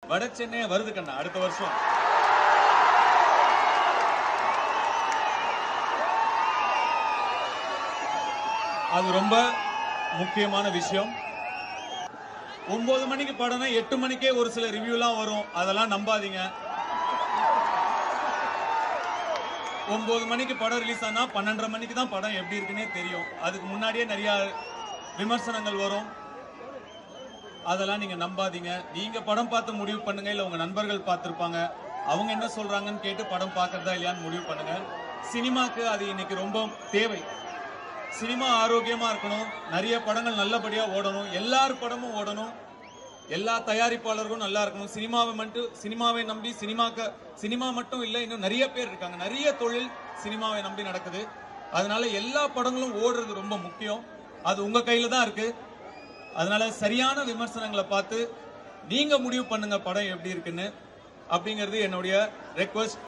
வட சென்னை வருது கண்ணா அடுத்த வருஷம். அது ரொம்ப முக்கியமான விஷயம். 9 மணிக்கு படம்னா 8 மணிக்கே ஒரு சில ரிவ்யூலாம் வரும், அதெல்லாம் நம்பாதீங்க. 9 மணிக்கு படம் ரிலீஸ் ஆனா 12:30 மணிக்கு தான் படம் எப்படி இருக்குன்னே தெரியும். அதுக்கு முன்னாடியே நிறைய விமர்சனங்கள் வரும், அதெல்லாம் நீங்க நம்பாதீங்க. நீங்க படம் பார்த்து முடிவு பண்ணுங்க, இல்ல உங்க நண்பர்கள் பார்த்திருப்பாங்க, அவங்க என்ன சொல்றாங்கன்னு கேட்டு படம் பார்க்கறதா இல்லையான்னு முடிவு பண்ணுங்க. சினிமாக்கு அது இன்னைக்கு ரொம்ப தேவை. சினிமா ஆரோக்கியமா இருக்கணும், நிறைய படங்கள் நல்லபடியா ஓடணும், எல்லார் படமும் ஓடணும், எல்லா தயாரிப்பாளர்களும் நல்லா இருக்கணும். சினிமாவை நம்பி சினிமா மட்டும் இல்லை, இன்னும் நிறைய பேர் இருக்காங்க, நிறைய தொழில் சினிமாவை நம்பி நடக்குது. அதனால எல்லா படங்களும் ஓடுறது ரொம்ப முக்கியம். அது உங்க கையில தான் இருக்கு. அதனால சரியான விமர்சனங்களை பார்த்து நீங்க முடிவு பண்ணுங்க படம் எப்படி இருக்குன்னு. அப்படிங்கிறது என்னுடைய ரெக்வஸ்ட்.